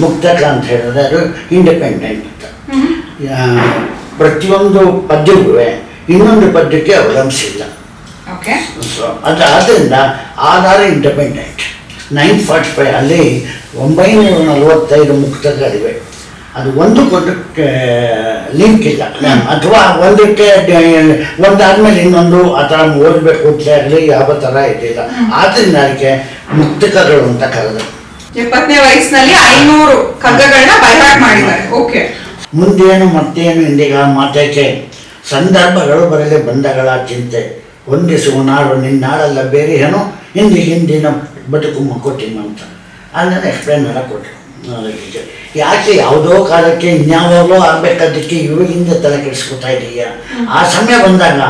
ಮುಕ್ತಕ ಅಂತ ಹೇಳಿದ್ರೆ ಅದು ಇಂಡಿಪೆಂಡೆಂಟ್ ಅಂತ. ಪ್ರತಿಯೊಂದು ಪದ್ಯವೂ ಇನ್ನೊಂದು ಪದ್ಯಕ್ಕೆ ಅವಲಂಬಿಸಿಲ್ಲ. ಅದರಿಂದ ಆಧಾರ ಇಂಡಿಪೆಂಡೆಂಟ್. 945 ಅಲ್ಲಿ 945 ಮುಕ್ತಗಳಿವೆ. ಅದು ಒಂದಕ್ಕೊಂದಕ್ಕೆ ಲಿಂಕ್ ಇಲ್ಲ, ಅಥವಾ ಒಂದಾದ್ಮೇಲೆ ಇನ್ನೊಂದು ಆ ಥರ ಓದಬೇಕು ಅಂತ ಆಗಲಿ ಯಾವ ಥರ ಇದ್ದಿಲ್ಲ. ಆದ್ದರಿಂದ ಅದಕ್ಕೆ ಮುಕ್ತಕಗಳು ಅಂತ ಕರೆದರು. 70ನೇ ವಯಸ್ಸಿನಲ್ಲಿ 500 ಕಗ್ಗಗಳನ್ನ ಬೈಹಾಟ್ ಮಾಡಿದ್ದಾರೆ. ಓಕೆ, ಮುಂದೇನು ಮತ್ತೇನು ಇಂದಿಗ ಮಾತೇಕೆ, ಸಂದರ್ಭಗಳು ಬರಲಿ ಬಂಧಗಳ ಚಿಂತೆ, ಹೊಂದಿಸುವ ನಾಡು ನಿನ್ನಾಡಲ್ಲ ಬೇರೆ ಏನೋ ಹಿಂದಿನ ಬದುಕು ಮಕ್ಕೊಟ್ಟಿನ ಅಂತ ಅದನ್ನು ಎಕ್ಸ್ಪ್ಲೇನ್ ಮಾಡಕ್ಕೆ ಕೊಟ್ಟರು. ಯಾಕೆ ಯಾವುದೋ ಕಾಲಕ್ಕೆ ಇನ್ಯಾವಾಗಲೂ ಆಗಬೇಕಾದಕ್ಕೆ ಇವಾಗಿಂದ ತಲೆ ಕೆಡಿಸ್ಕೊತಾ ಇದೆಯಾ? ಆ ಸಮಯ ಬಂದಾಗ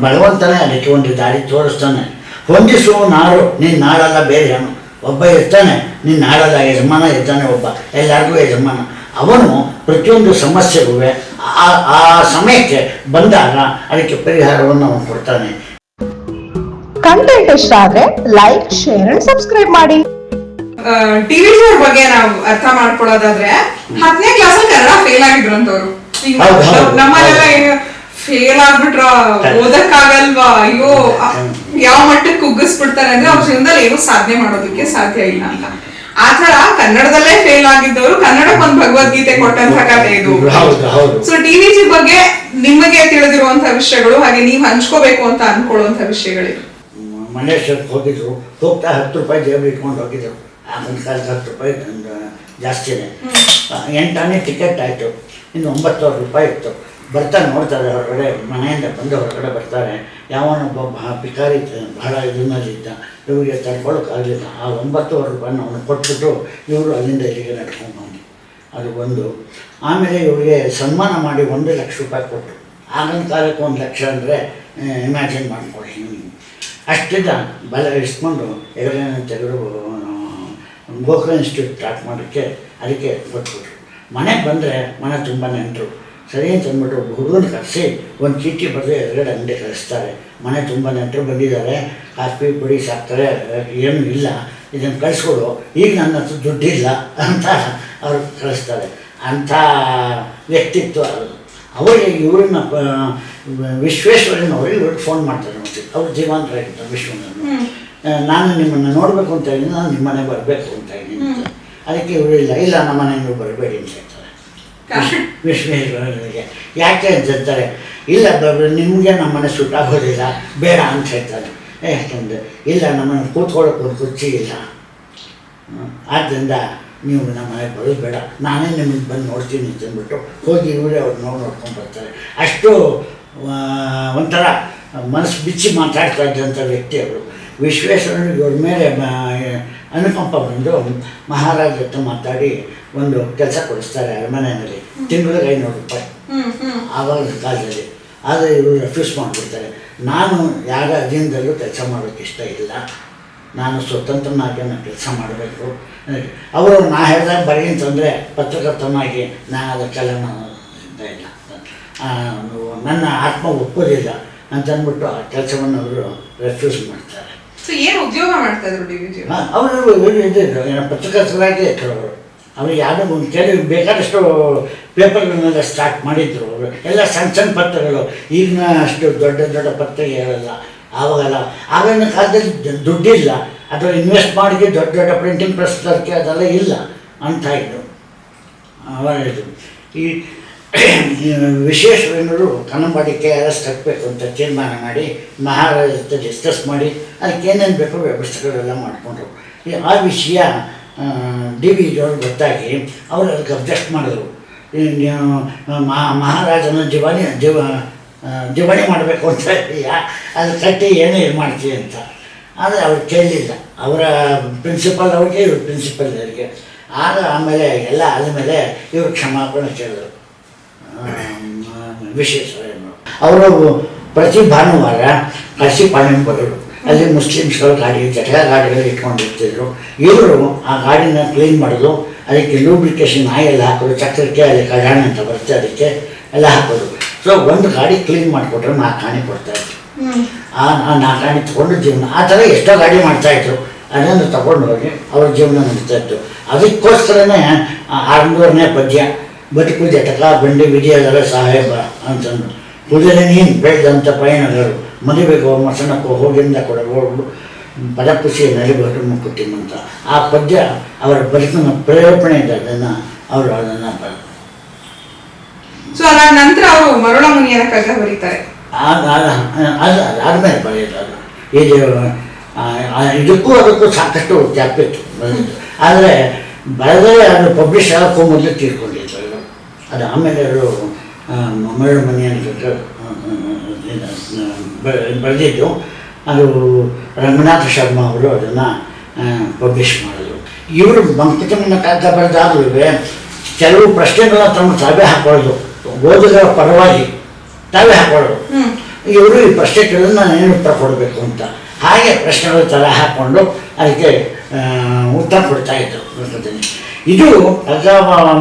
ಭಗವಂತನೇ ಅದಕ್ಕೆ ಒಂದು ದಾರಿ ತೋರಿಸ್ತಾನೆ. ಹೊಂದಿಸುವ ನಾಡು ನಿನ್ನ ನಾಡಲ್ಲ ಬೇರೆ ಏನೋ, ಒಬ್ಬ ಇರ್ತಾನೆ, ನಿನ್ನ ನಾಡಲ್ಲ ಯಜಮಾನ ಇರ್ತಾನೆ, ಒಬ್ಬ ಎಲ್ಲರಿಗೂ ಯಜಮಾನ. ಅವನು ಪ್ರತಿಯೊಂದು ಸಮಸ್ಯೆಗೂ ಆ ಸಮಯಕ್ಕೆ ಬಂದಾಗ ಅದಕ್ಕೆ ಪರಿಹಾರವನ್ನು ಅವನು ಕೊಡ್ತಾನೆ. ಕಂಟೆಂಟ್ ಇಷ್ಟ ಆದ್ರೆ ಲೈಕ್, ಶೇರ್ ಅಂಡ್ ಸಬ್ಸ್ಕ್ರೈಬ್ ಮಾಡಿ. ಟಿವಿ ಶೋ ಬಗ್ಗೆ ನಾವು ಅರ್ಥ ಮಾಡ್ಕೊಳ್ಳೋದಾದ್ರೆ 10ನೇ ಕ್ಲಾಸಲ್ಲಿ ಕನ್ನಡ ಫೇಲ್ ಆಗಿದ್ರಂತವ್ರು. ನಮ್ಮಲ್ಲೆಲ್ಲ ಫೇಲ್ ಆಗ್ಬಿಟ್ರ ಓದಕ್ಕಾಗಲ್ವಾ, ಅಯ್ಯೋ ಯಾವ ಮಟ್ಟಕ್ಕೆ ಕುಗ್ಗಿಸ್ಬಿಡ್ತಾರೆ ಅಂದ್ರೆ ಅವ್ರ ಜೀವನದಲ್ಲಿ ಏನು ಸಾಧನೆ ಮಾಡೋದಕ್ಕೆ ಸಾಧ್ಯ ಇಲ್ಲ ಅಂತ. ಆತರ ಕನ್ನಡದಲ್ಲೇ ಫೇಲ್ ಆಗಿದ್ದವರು ಕನ್ನಡಕ್ಕೆ ಒಂದು ಭಗವದ್ಗೀತೆ ಕೊಟ್ಟಂತ ಕಥೆ ಇದು. ಸೊ ಟಿವಿಜಿ ಬಗ್ಗೆ ನಿಮಗೆ ತಿಳಿದಿರುವಂತಹ ವಿಷಯಗಳು, ಹಾಗೆ ನೀವು ಹಂಚ್ಕೋಬೇಕು ಅಂತ ಅನ್ಕೊಳ್ಳುವಂತ ವಿಷಯಗಳಿವೆ. ಮಲೇಶ್ವರಕ್ಕೆ ಹೋಗಿದ್ರು, ಹೋಗ್ತಾ 10 ರೂಪಾಯಿ ಜೇಬು ಇಟ್ಕೊಂಡು ಹೋಗಿದ್ರು. ಆಗಿನ ಕಾಲಕ್ಕೆ 10 ರೂಪಾಯಿ ಜಾಸ್ತಿನೇ. 8 ಆನೆ ಟಿಕೆಟ್ ಆಯಿತು, ಇನ್ನು 9,000 ರೂಪಾಯಿ ಇತ್ತು. ಬರ್ತಾ ನೋಡ್ತಾರೆ ಹೊರಗಡೆ, ಮನೆಯಿಂದ ಬಂದು ಹೊರಗಡೆ ಬರ್ತಾರೆ, ಯಾವನೊಬ್ಬ ಪಿಕಾರಿ ಬಹಳ ಇದನ್ನಲ್ಲಿದ್ದ, ಇವರಿಗೆ ತಡ್ಕೊಳ್ಳೋಕ್ಕಾಗಲಿಲ್ಲ. ಆ 9,000 ರೂಪಾಯಿನ ಅವನು ಕೊಟ್ಬಿಟ್ಟು ಇವರು ಅಲ್ಲಿಂದ ಇಲ್ಲಿಗೆ ನಡ್ಕೊಂಡು ಬಂದು ಅದು ಒಂದು. ಆಮೇಲೆ ಇವರಿಗೆ ಸನ್ಮಾನ ಮಾಡಿ 1 ಲಕ್ಷ ರೂಪಾಯಿ ಕೊಟ್ಟರು. ಆಗಿನ ಕಾಲಕ್ಕೆ 1 ಲಕ್ಷ ಅಂದರೆ ಇಮ್ಯಾಜಿನ್ ಮಾಡ್ಕೊಳ್ಳಿ. ಅಷ್ಟಿದ್ದ ಬಲ ಇಸ್ಕೊಂಡು ಎಗಲೇನ ತೆಗೆದು ಗೋಕುಲ ಇನ್ಸ್ಟಿಟ್ಯೂಟ್ ಸ್ಟಾರ್ಟ್ ಮಾಡೋಕ್ಕೆ ಅದಕ್ಕೆ ಕೊಟ್ಬಿಟ್ರು. ಮನೆಗೆ ಬಂದರೆ ಮನೆ ತುಂಬ ನೆಂಟರು. ಸರಿ ಅಂತ ಅಂದ್ಬಿಟ್ಟು ಹುಡುಗನ ಕರೆಸಿ ಒಂದು ಚೀಟಿ ಬರೆದು ಎದುರುಗಡೆ ಅಂಗಡಿ ಕಳಿಸ್ತಾರೆ. ಮನೆ ತುಂಬ ನೆಂಟರು ಬಂದಿದ್ದಾರೆ, ಕಾಫಿ ಪುಡಿ ಸಾಕ್ತಾರೆ, ಏನೂ ಇಲ್ಲ, ಇದನ್ನು ಕಳಿಸ್ಕೊಡು, ಈಗ ನನ್ನ ಹತ್ರ ದುಡ್ಡಿಲ್ಲ ಅಂತ ಅವ್ರು ಕಳಿಸ್ತಾರೆ. ಅಂಥ ವ್ಯಕ್ತಿತ್ವ ಅವರಿಗೆ. ಇವ್ರನ್ನ ವಿಶ್ವೇಶ್ವರಯ್ಯನವ್ರಿಗೆ ಇವ್ರಿಗೆ ಫೋನ್ ಮಾಡ್ತಾರೆ. ಅವ್ರು ಜೀವಂತರಾಗಿರ್ತಾರೆ ವಿಶ್ವನನ್ನು. ನಾನು ನಿಮ್ಮನ್ನು ನೋಡಬೇಕು ಅಂತ ಇದ್ದೀನಿ, ನಾನು ನಿಮ್ಮ ಮನೆಗೆ ಬರಬೇಕು ಅಂತ ಇದ್ದೀನಿ ಅಂತ. ಅದಕ್ಕೆ ಇವರು ಇಲ್ಲ ನಮ್ಮ ಮನೆಗೆ ನೀವು ಬರಬೇಡಿ ಅಂತ ಹೇಳ್ತಾರೆ ವಿಶ್ವೇಶ್ವರಯ್ಯನಿಗೆ. ಯಾಕೆ ಅಂತ ಹೇಳ್ತಾರೆ, ಇಲ್ಲ ನಿಮಗೆ ನಮ್ಮ ಮನೆ ಸುಟ್ಟಾಗೋದಿಲ್ಲ, ಬೇಡ ಅಂತ ಹೇಳ್ತಾರೆ. ಯಾಕೆಂದರೆ ಇಲ್ಲ ನಮ್ಮನ್ನು ಕೂತ್ಕೊಳ್ಳೋಕೆ ಒಂದು ಕುರ್ಚಿ ಇಲ್ಲ, ಆದ್ದರಿಂದ ನೀವು ನಮ್ಮ ಮನೆಗೆ ಬರೋದು ಬೇಡ, ನಾನೇ ನಿಮಗೆ ಬಂದು ನೋಡ್ತೀನಿ ಅಂತ ಅಂದ್ಬಿಟ್ಟು ಹೋಗಿ ಇವರೇ ಅವ್ರು ನೋಡ್ಕೊಂಡು ಬರ್ತಾರೆ. ಅಷ್ಟು ಒಂಥರ ಮನಸ್ಸು ಬಿಚ್ಚಿ ಮಾತಾಡ್ತಾ ಇದ್ದಂಥ ವ್ಯಕ್ತಿ ಅವರು. ವಿಶ್ವೇಶ್ವರಯ್ಯನಿಗೆ ಇವ್ರ ಮೇಲೆ ಅನುಕಂಪ ಬಂದು ಮಹಾರಾಜ ಹತ್ರ ಮಾತಾಡಿ ಒಂದು ಕೆಲಸ ಕೊಡಿಸ್ತಾರೆ ಅರಮನೆಯಲ್ಲಿ, ತಿಂಗಳಿಗೆ 500 ರೂಪಾಯಿ ಆವಾಗ ಕಾಲದಲ್ಲಿ. ಆದರೆ ಇವರು ರೆಫ್ಯೂಸ್ ಮಾಡಿಬಿಡ್ತಾರೆ. ನಾನು ಯಾರ ಅಧೀನದಲ್ಲೂ ಕೆಲಸ ಮಾಡೋಕ್ಕೆ ಇಷ್ಟ ಇಲ್ಲ, ನಾನು ಸ್ವತಂತ್ರನಾಗಿ ನಾನು ಕೆಲಸ ಮಾಡಬೇಕು. ಅವರು ನಾ ಹೇಳಿದಾಗ ಬರೀ ಅಂತಂದರೆ ಪತ್ರಕರ್ತನಾಗಿ ನಾನು ಅದಕ್ಕೆಲ್ಲ ನಾನು ಇಲ್ಲ, ನನ್ನ ಆತ್ಮ ಒಪ್ಪೋದಿಲ್ಲ ಅಂತಂದ್ಬಿಟ್ಟು ಆ ಕೆಲಸವನ್ನು ಅವರು ರೆಫ್ಯೂಸ್ ಮಾಡ್ತಾರೆ. ಏನು ಉದ್ಯೋಗ ಮಾಡ್ತಾ ಇದ್ರು ಡಿ.ವಿ.ಜಿ? ಅವರು ಇದ್ದಿದ್ರು ಪತ್ರಕರ್ತರಾಗಿ ಇಟ್ಟರು. ಅವ್ರಿಗೆ ಯಾವುದೋ ಒಂದು ಕೆಲವು ಬೇಕಾದಷ್ಟು ಪೇಪರ್ಗಳನ್ನೆಲ್ಲ ಸ್ಟಾರ್ಟ್ ಮಾಡಿದ್ರು ಅವರು. ಎಲ್ಲ ಸಣ್ಣ ಪತ್ರಗಳು, ಈಗಿನ ಅಷ್ಟು ದೊಡ್ಡ ಪತ್ರಿಕೆಗಳೆಲ್ಲ ಆವಾಗಲ್ಲ. ಆಗಿನ ಕಾಲದಲ್ಲಿ ದುಡ್ಡಿಲ್ಲ, ಅಥವಾ ಇನ್ವೆಸ್ಟ್ ಮಾಡಿ ದೊಡ್ಡ ಪ್ರಿಂಟಿಂಗ್ ಪ್ರೆಸ್ ತರಕ್ಕೆ ಅದೆಲ್ಲ ಇಲ್ಲ ಅಂತ ಇದ್ದು ಅವರಿದ್ದು. ಈ ವಿಶ್ವೇಶ್ವರಯ್ಯನವರು ಕನ್ನಂಬಾಡಿ KRS ಕಟ್ಟಬೇಕು ಅಂತ ತೀರ್ಮಾನ ಮಾಡಿ ಮಹಾರಾಜ ಜೊತೆ ಡಿಸ್ಕಸ್ ಮಾಡಿ ಅದಕ್ಕೆ ಏನೇನು ಬೇಕೋ ವ್ಯವಸ್ಥೆಗಳೆಲ್ಲ ಮಾಡಿಕೊಂಡ್ರು. ಆ ವಿಷಯ ಡಿ.ವಿ.ಜಿ ಅವ್ರಿಗೆ ಗೊತ್ತಾಗಿ ಅವರು ಅದಕ್ಕೆ ಅಬ್ಜೆಕ್ಟ್ ಮಾಡಿದ್ರು. ಮಹಾರಾಜನ ಜೀವಣಿ ಮಾಡಬೇಕು ಅಂತ ಅದು ಕಟ್ಟಿ ಏನೇ ಇದು ಮಾಡ್ತೀವಿ ಅಂತ. ಆದರೆ ಅವ್ರು ಕೇಳಲಿಲ್ಲ. ಅವರ ಪ್ರಿನ್ಸಿಪಲ್ ಅವ್ರಿಗೆ, ಇವ್ರ ಪ್ರಿನ್ಸಿಪಲ್ ಅವರಿಗೆ. ಆಮೇಲೆ ಎಲ್ಲ ಆದಮೇಲೆ ಇವರು ಕ್ಷಮಾಪಣೆ ಕೇಳಿದ್ರು ವಿಶ್ವೇಶ್ವರಯ್ಯನವರು. ಅವರು ಪ್ರತಿ ಭಾನುವಾರ ಕಾಶಿಪಾಳ್ಯಂ ಬರೋರು. ಅಲ್ಲಿ ಮುಸ್ಲಿಮ್ಸ್ಗಳು ಜಟಕ ಗಾಡಿಗಳು ಇಟ್ಕೊಂಡಿರ್ತಿದ್ರು. ಇವರು ಆ ಗಾಡಿನ ಕ್ಲೀನ್ ಮಾಡೋದು, ಅದಕ್ಕೆ ಲೂಬ್ರಿಕೇಶನ್ ಆಯಿಲ್ ಹಾಕೋದು, ಚಕ್ರಕ್ಕೆ ಅಲ್ಲಿ ಕಜಾಣೆ ಅಂತ ಬರುತ್ತೆ, ಅದಕ್ಕೆ ಎಲ್ಲ ಹಾಕೋದು. ಸೊ ಒಂದು ಗಾಡಿ ಕ್ಲೀನ್ ಮಾಡಿಕೊಟ್ರೆ 4 ಆಣೆ ಕೊಡ್ತಾಯಿದ್ರು. ಆ 4 ಆಣೆ ತೊಗೊಂಡು ಜೀವನ. ಆ ಥರ ಎಷ್ಟೋ ಗಾಡಿ ಮಾಡ್ತಾಯಿದ್ರು. ಅದನ್ನು ತಗೊಂಡು ಹೋಗಿ ಅವ್ರ ಜೀವನ ನಡೀತಾ ಇತ್ತು. ಅದಕ್ಕೋಸ್ಕರನೇ 600ನೇ ಪದ್ಯ ಬದುಕು ಜಟಕ ಬಂಡಿ ವಿಜಯದರ ಸಾಹೇಬ ಅಂತಂದು ಕುದುರೆ ನೀನು ಬೆಳೆದಂಥ ಪಯಣಗಳು ಮದುವೆಗೋ ಮಸಣಕ್ಕೋ ಹೋಗಿಂದ ಕೊಡಬಹುದು ಪದಪುಷಿ ನಲಿಬಹುದು ಮುಕ್ಕುತ್ತಿಮ್ಮಂತ ಆ ಪದ್ಯ ಅವರ ಬದುಕಿನ ಪ್ರೇರೇಪಣೆ ಇದೆ. ಅವರು ಅದನ್ನು ಸೊ ಅದಾದ ನಂತರ ಅವರು ಮರುಳ ಮುನಿಯನ ಕಗ್ಗ ಬರೀತಾರೆ. ಆದ್ಮೇಲೆ ಬರೆಯೋದು ಅದು ಇದು ಇದಕ್ಕೂ ಅದಕ್ಕೂ ಸಾಕಷ್ಟು ಗ್ಯಾಪ್ ಇತ್ತು ಬರೆದಿದ್ದು. ಆದರೆ ಬರೆದರೆ ಅದು ಪಬ್ಲಿಷ್ ಆಗೋಕ್ಕೂ ಮೊದಲು ತೀರ್ಕೊಂಡಿತ್ತು ಅದು. ಆಮೇಲೆ ಅವರು ಮರಳ ಮನೆಯನ್ನು ಬರೆದಿದ್ದು ಅದು ರಂಗನಾಥ ಶರ್ಮಾ ಅವರು ಅದನ್ನು ಪಬ್ಲಿಷ್ ಮಾಡಿದ್ರು. ಇವರು ಮಂಕುತಿಮ್ಮನ ಕಗ್ಗ ಬರೆದಾದ್ರೂ ಕೆಲವು ಪ್ರಶ್ನೆಗಳನ್ನ ತಮ್ಮ ತಾವೇ ಹಾಕೊಳ್ಳೋದು, ಓದುಗರ ಪರವಾಗಿ ತಾವೇ ಹಾಕೊಳ್ಳೋದು. ಇವರು ಈ ಪ್ರಶ್ನೆ ಕೇಳಿದ್ರೆ ನಾನು ಏನು ಉತ್ತರ ಕೊಡಬೇಕು ಅಂತ ಹಾಗೆ ಪ್ರಶ್ನೆಗಳು ತಲೆ ಹಾಕ್ಕೊಂಡು ಅದಕ್ಕೆ ಉತ್ತರ ಕೊಡ್ತಾ ಇದ್ದರು ಮಂಕುತಿಮ್ಮ. ಇದು ಕಗ್ಗ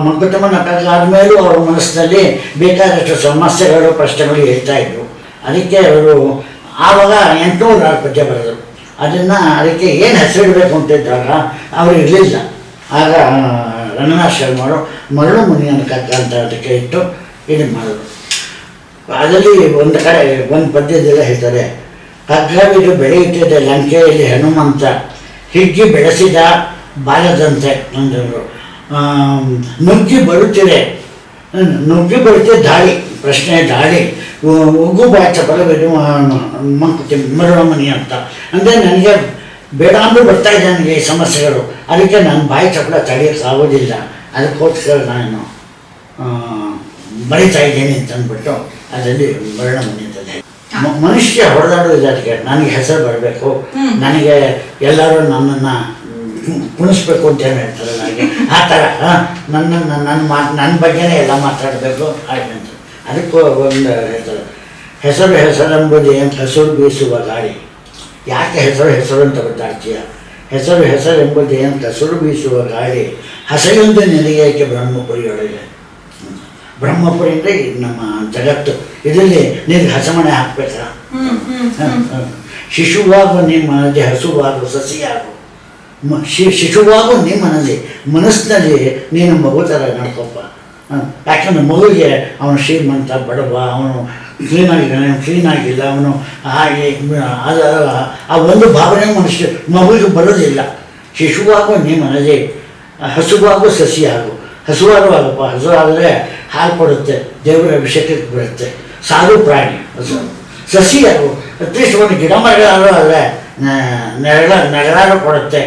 ಮಂಕುತಿಮ್ಮನ ಕಗ್ಗ ಆದಮೇಲೂ ಅವರ ಮನಸ್ಸಿನಲ್ಲಿ ಬೇಕಾದಷ್ಟು ಸಮಸ್ಯೆಗಳು ಪ್ರಶ್ನೆಗಳು ಹೇಳ್ತಾ ಇದ್ರು. ಅದಕ್ಕೆ ಅವರು ಆವಾಗ 800 ಪದ್ಯ ಬರೆದರು. ಅದಕ್ಕೆ ಏನು ಹೆಸರಿಡಬೇಕು ಅಂತಿದ್ದಾಗ ಅವರು ಇರಲಿಲ್ಲ. ಆಗ ರಂಗನಾಥ ಶರ್ಮರು ಮರಳು ಮುನಿಯನ ಕಗ್ಗ ಅಂತ ಅದಕ್ಕೆ ಇಟ್ಟು ಇದು ಮಾಡಿದ್ರು. ಅದರಲ್ಲಿ ಒಂದು ಕಡೆ ಒಂದು ಪದ್ಯದೆಲ್ಲ ಹೇಳ್ತಾರೆ, ಕಗ್ಗವಿದು ಬೆಳೆಯುತ್ತಿದೆ ಲಂಕೆಯಲ್ಲಿ ಹನುಮಂತ ಹಿಗ್ಗಿ ಬೆಳೆಸಿದ ಬಾಲದಂತೆ ಅಂದರು. ನುಗ್ಗಿ ಬರುತ್ತಿದೆ ದಾಳಿ ಪ್ರಶ್ನೆ ದಾಳಿ ಉಗ್ಗು ಬಾಚ ಬರಬೇಕು ಮಂಕುತಿಮ್ಮ ಮರಳ ಮುನಿ ಅಂತ ಅಂದರೆ ನನಗೆ ಬೇಡ ಅಂದರೂ ಬರ್ತಾ ಇದೆ ನನಗೆ ಈ ಸಮಸ್ಯೆಗಳು. ಅದಕ್ಕೆ ನಾನು ಬಾಯಿ ಚಪ್ಪಳ ತಡೆಯೋಕ್ಕೆ ಆಗೋದಿಲ್ಲ, ಅದಕ್ಕೋಸ್ಕರ ನಾನು ಬರೀತಾ ಇದ್ದೀನಿ ಅಂತ ಅಂದ್ಬಿಟ್ಟು ಅದರಲ್ಲಿ ಮರಳ ಮುನಿ ಅಂತಲೇ ಮನುಷ್ಯ ಹೊಡೆದಾಡೋದಿಲ್ಲ. ಅದಕ್ಕೆ ನನಗೆ ಹೆಸರು ಬರಬೇಕು, ನನಗೆ ಎಲ್ಲರೂ ನನ್ನನ್ನು ಕುಣಿಸ್ಬೇಕು ಅಂತ ಏನು ಹೇಳ್ತಾರೆ ನನಗೆ ಆ ಥರ ನನ್ನ ಬಗ್ಗೆನೇ ಎಲ್ಲ ಮಾತಾಡಬೇಕು ಹಾಗೆ ಅಂತ. ಅದಕ್ಕೂ ಒಂದು ಹೇಳ್ತಾರೆ, ಹೆಸರೆಂಬುದು ಏನು ಹಸುರು ಬೀಸುವ ಗಾಳಿ. ಯಾಕೆ ಹೆಸರು ಅಂತ ಗೊತ್ತಾಗ್ತೀಯ? ಹೆಸರೆಂಬುದು ಏನು ಹಸುರು ಬೀಸುವ ಗಾಳಿ ಹಸೆಯೊಂದು ನಿನಗೇಕೆ ಬ್ರಹ್ಮಪುರಿಯೊಳಗೆ. ಬ್ರಹ್ಮಪುರಿ ಅಂದರೆ ನಮ್ಮ ಜಗತ್ತು, ಇದರಲ್ಲಿ ನಿನಗೆ ಹಸಮಣೆ ಹಾಕ್ಬೇಕಾ? ಶಿಶುವಾಗು ನಿಮ್ಮ ಮನದಿ ಹಸುವಾಗು ಸಸಿಯಾಗು. ಶಿಶುವಾಗು ನಿಮ್ಮ ಮನಸ್ಸಿನಲ್ಲಿ ನೀನು ಮಗು ಥರ ನಡ್ಕೊಪ್ಪ. ಯಾಕಂದ್ರೆ ಮಗುವಿಗೆ ಅವನು ಶ್ರೀಮಂತ ಬಡವ, ಅವನು ಕ್ಲೀನಾಗಿಲ್ಲ, ಅವನು ಹಾಗೆ ಅದು ಆ ಒಂದು ಭಾವನೆ ಮಗುವಿಗೆ ಬರೋದಿಲ್ಲ. ಶಿಶುವಾಗು ನಿಮ್ಮ ಮನದಿ ಹಸುವಾಗು ಸಸಿಯಾಗು. ಹಸುವಾಗುವಾಗಪ್ಪ, ಹಸು ಆದರೆ ಹಾಲು ಕೊಡುತ್ತೆ, ದೇವರ ಅಭಿಷೇಕಕ್ಕೆ ಬರುತ್ತೆ, ಸಾಧು ಪ್ರಾಣಿ ಹಸು. ಸಸಿಯಾಗು ಅಟ್ಲೀಸ್ಟ್ ಒಂದು ಗಿಡ ಮರಗಳಾದರೂ ಆದರೆ ನೆರಳಾರು ಕೊಡುತ್ತೆ,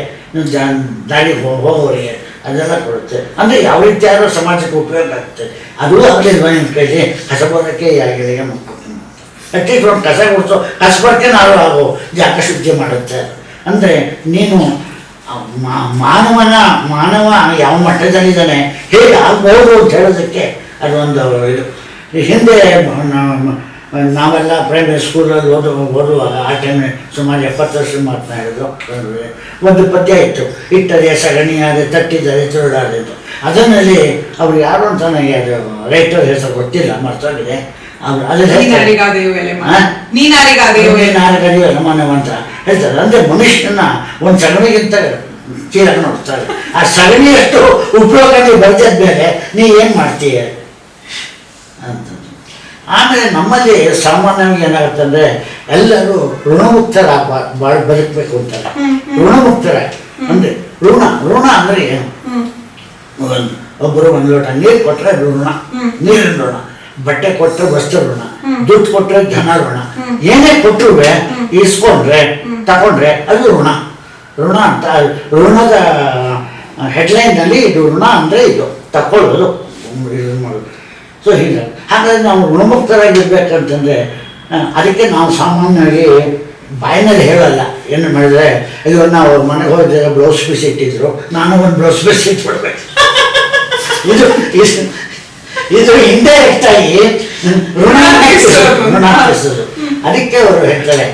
ದಾರಿ ಹೋಗೋರಿಗೆ ಅದೆಲ್ಲ ಕೊಡುತ್ತೆ. ಅಂದರೆ ಯಾವ ರೀತಿ ಆದರೂ ಸಮಾಜಕ್ಕೆ ಉಪಯೋಗ ಆಗುತ್ತೆ. ಅದು ಆಗಲಿಲ್ವ ನಿಮ್ಮ ಕೈಲಿ ಕಸಬರೋಕ್ಕೆ ಆಗಿದೆ ಮಾಡ್ಕೊತೀನಿ. ಅಟ್ಲೀಸ್ಟ್ ಒಂದು ಕಸ ಗುಡಿಸೋ ಕಸಬರೋಕ್ಕೆ ನಾವು ಆಗೋ ಜಾಗ ಶುದ್ಧಿ ಮಾಡುತ್ತೆ. ಅಂದರೆ ನೀನು ಮಾನವ ಯಾವ ಮಟ್ಟದಲ್ಲಿದ್ದಾನೆ ಹೇಗೆ ಆಗ್ಬೋದು ಅಂತ ಹೇಳೋದಕ್ಕೆ ಅದೊಂದು ಇದು. ಹಿಂದೆ ನಾವೆಲ್ಲ ಪ್ರೈಮರಿ ಸ್ಕೂಲಲ್ಲಿ ಓದುವಾಗ ಆ ಟೈಮ್ ಸುಮಾರು 70 ವರ್ಷ ಮಾತನಾಡಿದ್ರು. ಒಂದು ಪದ್ಯ ಇತ್ತು, ಇಟ್ಟರೆ ಸಗಣಿಯಾದೆ ತಟ್ಟಿದರೆ ತುರುಡಾದೆ ಅಂತ. ಅದರಲ್ಲಿ ಅವ್ರು ಯಾರು ಅಂತ ನನಗೆ ಅದು ರೈಟರ್ ಹೆಸರು ಗೊತ್ತಿಲ್ಲ, ಮರ್ತೋಗಿದೆ. ಅವರು ಅಲ್ಲಿ ಮಾನವ ಅಂತ ಹೇಳ್ತಾರೆ. ಅಂದರೆ ಮನುಷ್ಯನ ಒಂದು ಸಗಣಿಗಿಂತ ಕೀಳಾಗಿ ನೋಡ್ತಾರೆ. ಆ ಸಗಣಿಯಷ್ಟು ಉಪಯೋಗ ನೀವು ಬರ್ದಿದ್ದ ಮೇಲೆ ನೀ ಏನು ಮಾಡ್ತೀಯ ಅಂತ. ಆಮೇಲೆ ನಮ್ಮಲ್ಲಿ ಸಾಮಾನ್ಯವಾಗಿ ಏನಾಗುತ್ತೆ ಅಂದರೆ ಎಲ್ಲರೂ ಬದುಕಬೇಕು ಅಂತಾರೆ. ಋಣಮುಕ್ತರಾಗಿ ಅಂದರೆ ಋಣ ಅಂದರೆ ಏನು? ಒಬ್ಬರು 1 ಲೋಟ ನೀರು ಕೊಟ್ಟರೆ ಋಣ, ನೀರಿನ ಋಣ. ಬಟ್ಟೆ ಕೊಟ್ಟರೆ ವಸ್ತು ಋಣ, ದುಡ್ಡು ಕೊಟ್ಟರೆ ಧನ ಋಣ. ಏನೇ ಕೊಟ್ಟರು ಇಸ್ಕೊಂಡ್ರೆ ತಗೊಂಡ್ರೆ ಅದು ಋಣ ಅಂತ. ಋಣದ ಹೆಡ್ಲೈನ್ನಲ್ಲಿ ಇದು ಋಣ ಅಂದರೆ ಇದು ತಗೊಳ್ಳೋದು, ಇದು ಮಾಡೋದು. ಸೊ ಹೀಗೆ ಹಾಗಾಗಿ ನಾವು ಋಣಮುಕ್ತರಾಗಿರ್ಬೇಕಂತಂದರೆ ಅದಕ್ಕೆ ನಾವು ಸಾಮಾನ್ಯವಾಗಿ ಬಾಯಿನಲ್ಲಿ ಹೇಳಲ್ಲ. ಏನು ಮಾಡಿದರೆ ಅಯ್ಯೋ ನಾವು ಅವ್ರ ಮನೆಗೆ ಹೋಗಿದ್ದಾಗ ಬ್ಲೌಸ್ ಪೀಸ್ ಇಟ್ಟಿದ್ರು, ನಾನು ಒಂದು ಬ್ಲೌಸ್ ಪೀಸ್ ಇಟ್ಬಿಡ್ಬೇಕು. ಇದು ಇಂಡೈರೆಕ್ಟಾಗಿ ಋಣ ಹಾಕಿಸೋದು. ಅದಕ್ಕೆ ಅವರು ಹೇಳ್ತಾರೆ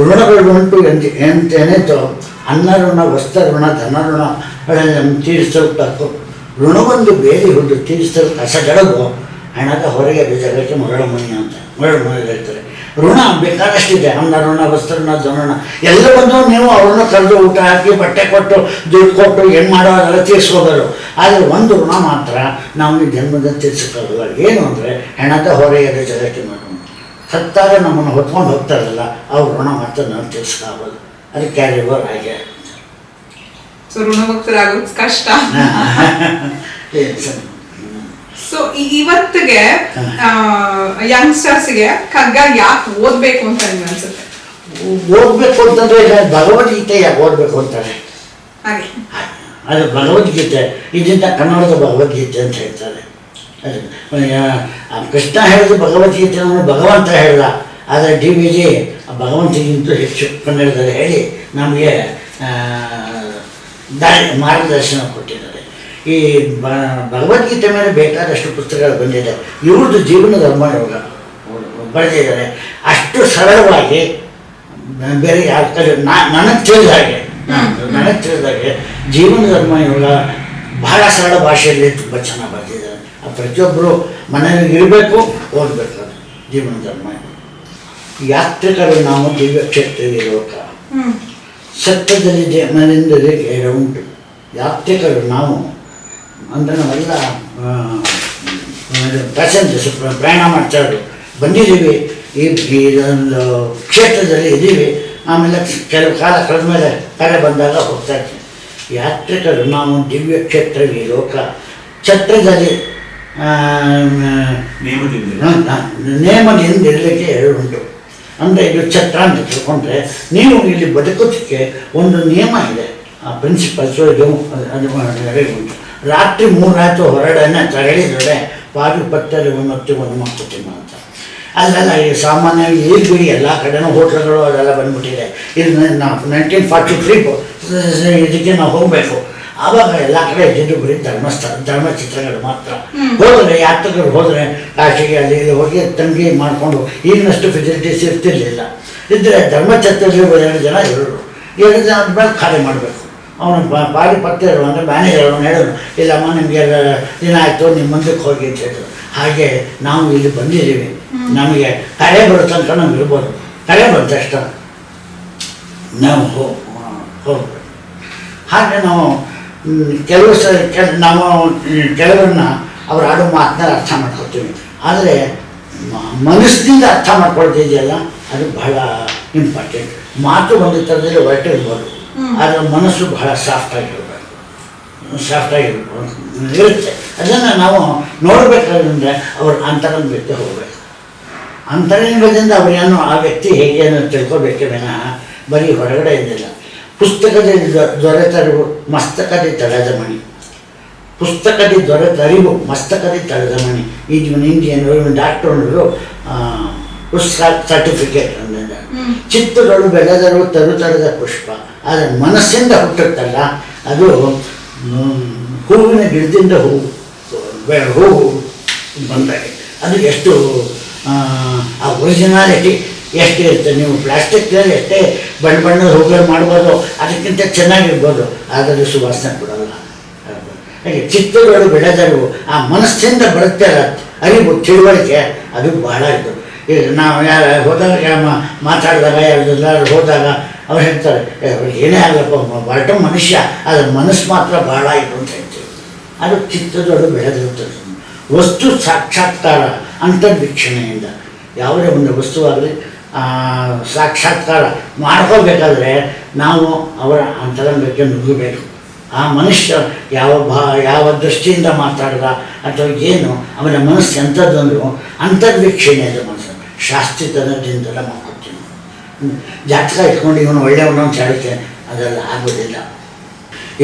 ಋಣಗಳು ಉಂಟು ಎಂತೇನಿತ್ತು, ಅನ್ನ ಋಣ, ವಸ್ತ್ರ ಋಣ, ಧನ ಋಣಗಳನ್ನು ತೀರಿಸಲು ತಕ್ಕು. ಋಣವೊಂದು ಬೇಲಿ ಹುದ್ದು ತೀರಿಸಲು ಕಸಗಡಗು ಹಣದ ಹೊರಗೆ ಜಗಕ್ಕೆ ಮರಳ ಮುನಿ ಅಂತ ಹೇಳ್ತಾರೆ. ಋಣ ಬೇಕಾದಷ್ಟಿದೆ. ಅನ್ನ ಋಣ, ವಸ್ತ್ರಋಣ, ಧನಋಣ ಎಲ್ಲವನ್ನೂ ನೀವು ಅವ್ರನ್ನ ಕರೆದು ಊಟ ಹಾಕಿ ಬಟ್ಟೆ ಕೊಟ್ಟು ದುಡ್ಡು ಕೊಟ್ಟು ಏನು ಮಾಡೋ ಅದೆಲ್ಲ ತೀರಿಸ್ಕೋಬೋದು. ಆದರೆ ಒಂದು ಋಣ ಮಾತ್ರ ನಾವು ಈ ಜನ್ಮದ ತೀರ್ಸೋಕ್ಕಾಗಲ್ಲ. ಏನು ಅಂದರೆ ಹೆಣದ ಹೊರೆಯದ ಜಗಕ್ಕೆ ಮಾಡೋಣ. ಸತ್ತಾಗ ನಮ್ಮನ್ನು ಹೊತ್ಕೊಂಡು ಹೋಗ್ತಾರಲ್ಲ ಅವ್ರ ಋಣ ಮಾತ್ರ ನಾವು ತೀರ್ಸ್ಕೋಬೋದು. ಅದು ಕ್ಯಾರಿ ಓವರ್ ಹಾಗೆ. ಸೊ ಋಣಮುಕ್ತರಾಗೋದು ಕಷ್ಟ. ಸೊ ಇವತ್ತಿಗೆ ಯಂಗ್ಸ್ಟರ್ಸ್ಗೆ ಕಗ್ಗ ಯಾಕೆ ಓದ್ಬೇಕು ಅಂತ ನಿಮ್ಗೆ ಅನ್ಸುತ್ತೆ? ಓದಬೇಕು ಅಂತಂದ್ರೆ ಈಗ ಭಗವದ್ಗೀತೆ ಯಾಕೆ ಓದಬೇಕು ಅಂತಾರೆ? ಹಾಗೆ ಅದು ಭಗವದ್ಗೀತೆ, ಇದರಿಂದ ಕನ್ನಡದ ಭಗವದ್ಗೀತೆ ಅಂತ ಹೇಳ್ತಾರೆ. ಅದು ಕೃಷ್ಣ ಹೇಳಿದ ಭಗವದ್ಗೀತೆ ಭಗವಂತ ಹೇಳ್ದ, ಆದರೆ DVG ಭಗವಂತನಿಗಿಂತ ಹೆಚ್ಚು ಕನ್ನಡದಲ್ಲಿ ಹೇಳಿ ನಮಗೆ ಮಾರ್ಗದರ್ಶನ ಕೊಟ್ಟಿದ್ದಾರೆ. ಈ ಭಗವದ್ಗೀತೆ ಮೇಲೆ ಬೇಕಾದಷ್ಟು ಪುಸ್ತಕಗಳು ಬಂದಿದೆ. ಇವ್ರದ್ದು ಜೀವನ ಧರ್ಮಯೋಗ ಬರೆದಿದ್ದಾರೆ. ಅಷ್ಟು ಸರಳವಾಗಿ ಬೇರೆ ಯಾರ ಕಡೆ ನನಗೆ ತಿಳಿದಾಗೆ ಜೀವನ ಧರ್ಮಯೋಗ ಬಹಳ ಸರಳ ಭಾಷೆಯಲ್ಲಿ ತುಂಬ ಚೆನ್ನಾಗಿ ಬರೆದಿದ್ದಾರೆ. ಪ್ರತಿಯೊಬ್ಬರು ಮನೆಯಲ್ಲಿ ಇರಬೇಕು, ಓದಬೇಕು. ಅದು ಜೀವನ ಧರ್ಮಯೋಗ. ಯಾತ್ರಿಕರು ನಾವು ದಿವ್ಯ ಕ್ಷೇತ್ರವೇ ಲೋಕ, ಸತ್ಯದಲ್ಲಿ ಮನೆಯಿಂದಲೇ ಗೈರ ಉಂಟು. ಯಾತ್ರಿಕರು ನಾವು ಅಂದರೆ ನಾವೆಲ್ಲ ಪ್ಯಾಸೆಂಜರ್ಸ್ ಪ್ರಯಾಣ ಮಾಡ್ತಾಯಿದ್ರು, ಬಂದಿದ್ದೀವಿ, ಈ ಒಂದು ಕ್ಷೇತ್ರದಲ್ಲಿ ಇದ್ದೀವಿ. ಆಮೇಲೆ ಕೆಲವು ಕಾಲ ಕಳೆದ ಮೇಲೆ ಕರೆ ಬಂದಾಗ ಹೋಗ್ತಾ ಇರ್ತೀವಿ. ಯಾತ್ರಿಕರು ನಾವು ದಿವ್ಯ ಕ್ಷೇತ್ರವೇ ಲೋಕ, ಛತ್ರದಲ್ಲಿ ನೇಮದಿಂದ ಇರಲಿಕ್ಕೆ ಎರಡು ಉಂಟು. ಅಂದರೆ ಇದು ಛತ್ರ ಅಂತ ತಿಳ್ಕೊಂಡ್ರೆ ನೀವು ಇಲ್ಲಿ ಬದುಕೋದಕ್ಕೆ ಒಂದು ನಿಯಮ ಇದೆ, ಪ್ರಿನ್ಸಿಪಲ್ಸು ಇದು ಅದು ಉಂಟು. ರಾತ್ರಿ 3 ಆಯಿತು ಹೊರಡನೆ ತರಳಿದರೆ ಪಾರಿಪತ್ತಲ್ಲಿ ಒಂದು ಮಕ್ಕಳು ಅಂತ. ಅಲ್ಲೆಲ್ಲ ಈ ಸಾಮಾನ್ಯವಾಗಿ ಈಗ ಬಿಡಿ ಎಲ್ಲ ಕಡೆನೂ ಹೋಟ್ಲುಗಳು ಅದೆಲ್ಲ ಬಂದ್ಬಿಟ್ಟಿದೆ. ಇದು 1943 ಇದಕ್ಕೆ ನಾವು ಹೋಗಬೇಕು. ಆವಾಗ ಎಲ್ಲ ಕಡೆ ಇದ್ದಿದ್ದು ಬರೀ ಧರ್ಮಚಿತ್ರಗಳು ಮಾತ್ರ. ಹೋದರೆ ಯಾತ್ರಿಕರು ಹೋದರೆ ಕಾಶಿಗೆ ಅಲ್ಲಿ ಹೋಗಿ ತಂಗಿ ಮಾಡಿಕೊಂಡು ಈಗಿನಷ್ಟು ಫೆಸಿಲಿಟೀಸ್ ಇರ್ತಿರ್ಲಿಲ್ಲ. ಇದ್ದರೆ ಧರ್ಮಛತ್ರದಲ್ಲಿ 2 ಜನ ಇರೋರು. 2 ಜನ ಆದಮೇಲೆ ಖಾಲಿ ಮಾಡಬೇಕು. ಅವನು ಪಾರಿಪತ್ಯ ಅಂದರೆ ಮ್ಯಾನೇಜರ್ ಅವನು ಹೇಳಿದ್ರು, ಇಲ್ಲಮ್ಮ ನಿಮಗೆ ದಿನ ಆಯಿತು, ನಿಮ್ಮ ಮುಂದಕ್ಕೆ ಹೋಗಿ ಅಂತ ಹೇಳಿದ್ರು. ಹಾಗೆ ನಾವು ಇಲ್ಲಿ ಬಂದಿದ್ದೀವಿ, ನಮಗೆ ಕರೆ ಬರೋ ತನಕ ನಮ್ಗೆ ಇರ್ಬೋದು. ಕರೆ ಬಂದ ತಕ್ಷಣ ನಾವು ಹೋಗ್ಬೇಕು. ಹಾಗೆ ನಾವು ನಾವು ಕೆಲವರನ್ನ ಅವ್ರು ಆಡೋ ಮಾತನ್ನ ಅರ್ಥ ಮಾಡ್ಕೊಳ್ತೀವಿ. ಆದರೆ ಮನಸ್ಸಿನಿಂದ ಅರ್ಥ ಮಾಡ್ಕೊಳ್ತಿದೆಯಲ್ಲ, ಅದು ಬಹಳ ಇಂಪಾರ್ಟೆಂಟ್. ಮಾತು ಒಂದು ಥರದಲ್ಲಿ ಹೊರಟಿರ್ಬೋದು, ಆದರೆ ಮನಸ್ಸು ಬಹಳ ಸಾಫ್ಟಾಗಿರಬೇಕು ಇರುತ್ತೆ. ಅದನ್ನು ನಾವು ನೋಡಬೇಕಾದ್ರೆ ಅವ್ರ ಅಂತರಂಗಕ್ಕೆ ಹೋಗಬೇಕು. ಅಂತರಂಗದಿಂದ ಅವರೇನು ಆ ವ್ಯಕ್ತಿ ಹೇಗೆ ಅನ್ನೋದು ತಿಳ್ಕೊಬೇಕೆ ವಿನಃ ಬರೀ ಹೊರಗಡೆ ಇದ್ದಿಲ್ಲ. ಪುಸ್ತಕದಲ್ಲಿ ದೊರೆತರಿವು ಮಸ್ತಕದಿ ತಳೆದ ಮಣಿ, ಪುಸ್ತಕದಿ ದೊರೆತರಿವು ಮಸ್ತಕದಿ ತಳೆದ ಮಣಿ. ಈಗ ಇಂಡಿಯನ್ ಡಾಕ್ಟರ್ಗಳು ಸರ್ಟಿಫಿಕೇಟ್ ಅಂದ ಚಿತ್ತಗಳು ಬೆಳೆದರು ತರುತರದ ಪುಷ್ಪ, ಆದರೆ ಮನಸ್ಸಿಂದ ಹುಟ್ಟುತ್ತಲ್ಲ ಅದು ಹೂವಿನ ಗಿಡದಿಂದ ಹೂವು ಬಂದಾಗೆ. ಅದು ಎಷ್ಟು ಆ ಒರಿಜಿನಾಲಿಟಿ ಎಷ್ಟು ಇರುತ್ತೆ. ನೀವು ಪ್ಲಾಸ್ಟಿಕ್ನಲ್ಲಿ ಎಷ್ಟೇ ಬಣ್ಣದ ಹೂಗಳು ಮಾಡ್ಬೋದು, ಅದಕ್ಕಿಂತ ಚೆನ್ನಾಗಿರ್ಬೋದು, ಆದರೆ ಸುವಾಸನೆ ಕೊಡಲ್ಲ. ಹಾಗೆ ಚಿತ್ತಗಳು ಬೆಳೆದರು ಆ ಮನಸ್ಸಿಂದ ಬರುತ್ತೆ ಅರಿವು ತಿಳುವಳಿಕೆ, ಅದು ಬಹಳ ಇದು. ಈಗ ನಾವು ಯಾರು ಹೋದಾಗ ಮಾತಾಡಿದಾಗ ಯಾರು ಹೋದಾಗ ಅವ್ರು ಹೇಳ್ತಾರೆ, ಅವ್ರಿಗೆ ಏನೇ ಆಗಲ್ಲಪ್ಪ ಹೊರಟ ಮನುಷ್ಯ, ಅದರ ಮನಸ್ಸು ಮಾತ್ರ ಬಹಳ ಇದು ಅಂತ ಹೇಳ್ತೀವಿ. ಅದು ಚಿತ್ತದೊಳಗೆ ಬೆಳೆದಿರ್ತದೆ. ವಸ್ತು ಸಾಕ್ಷಾತ್ಕಾರ ಅಂತರ್ವೀಕ್ಷಣೆಯಿಂದ ಯಾವುದೇ ಒಂದು ವಸ್ತುವಾಗಲಿ ಸಾಕ್ಷಾತ್ಕಾರ ಮಾಡ್ಕೋಬೇಕಾದ್ರೆ ನಾವು ಅವರ ಅಂತರಂಗಕ್ಕೆ ನುಗ್ಗಬೇಕು. ಆ ಮನುಷ್ಯ ಯಾವ ದೃಷ್ಟಿಯಿಂದ ಮಾತಾಡ್ದ ಅಥವಾ ಏನು ಅವನ ಮನಸ್ಸು ಎಂಥದ್ದೊಂದು ಅಂತರ್ವೀಕ್ಷಣೆ ಅದು ಮನಸ್ಸು ಶಾಸ್ತ್ರೀತನದಿಂದೆಲ್ಲ ಮಾಡ್ಕೊಡ್ತೀನಿ. ಜಾತಕ ಇಟ್ಕೊಂಡು ಇವನು ಒಳ್ಳೆಯವನು ಅಂತ ಹೇಳುತ್ತೆ, ಅದೆಲ್ಲ ಆಗೋದಿಲ್ಲ.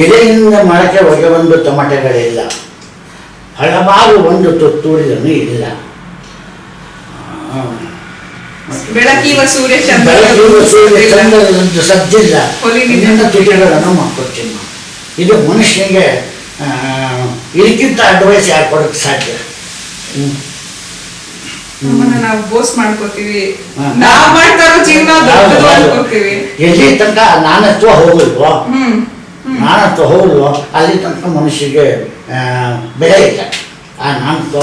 ಎಲೆಯಿಂದ ಮೊಳಕೆ ಹೊಗೆ ಒಂದು ಟೊಮಟೆಗಳಿಲ್ಲ, ಹಳಬಾರು ಒಂದು ತುತ್ತೂರಿದನು ಇಲ್ಲ. ಬೆಳಕಿವ ಸೂರ್ಯ ಚಂದ್ರದಂತೂ ಸದ್ದಿಲ್ಲ, ತುಟಿಗಳನ್ನು ಮಾಡ್ಕೊಡ್ತೀನಿ. ಇದು ಮನುಷ್ಯನಿಗೆ ಇದಕ್ಕಿಂತ ಅಡ್ವೈಸ್ ಯಾರು ಕೊಡೋಕ್ಕೆ ಸಾಧ್ಯ? ನಾವು ಬೋಸ್ ಮಾಡ್ಕೋತೀವಿ, ನಾವು ಮಾಡ್ತಾ ಇರೋ ಜೀವನ ಅನ್ಕೋತೀವಿ. ಎಲ್ಲಿ ತನಕ ನಾನತ್ವ ಹೋಗಲ್ವೋ ಅಲ್ಲಿ ತನಕ ಮನುಷ್ಯಗೆ ಬೆಲೆ ಇಲ್ಲ. ಆ ನಾನತ್ವ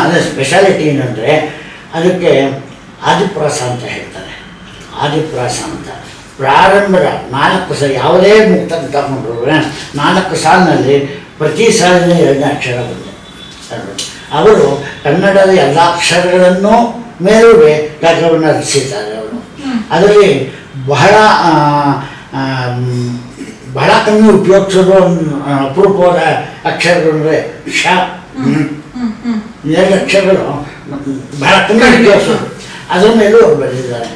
ಅದೇ ಸ್ಪೆಷಾಲಿಟಿ ಏನಂದರೆ ಅದಕ್ಕೆ ಆದಿಪ್ರಾಸ ಅಂತ ಹೇಳ್ತಾರೆ. ಆದಿಪ್ರಾಸ ಅಂತ ಪ್ರಾರಂಭದ 4 ಯಾವುದೇ ಮುಕ್ತ ತಗೊಂಡ್ರು 4 ಸಾಲಿನಲ್ಲಿ ಪ್ರತಿ ಸಾಲಿನ 2 ಅಕ್ಷರ ಬಂದೆ. ಅವರು ಕನ್ನಡದ ಎಲ್ಲ ಅಕ್ಷರಗಳನ್ನು ಮೇಲುವೆ ಗಗವನ್ನು ರಚಿಸಿದ್ದಾರೆ. ಅವರು ಅದರಲ್ಲಿ ಬಹಳ ಕಮ್ಮಿ ಉಪಯೋಗಿಸೋದು ಅಪರೂಪವಾದ ಅಕ್ಷರಗಳು ಅಂದರೆ ಶ 2 ಅಕ್ಷರಗಳು ಬಹಳ ಕಮ್ಮಿ ಉಪಯೋಗಿಸೋದು. ಅದರ ಮೇಲೂ ಅವರು ಬರೆದಿದ್ದಾರೆ.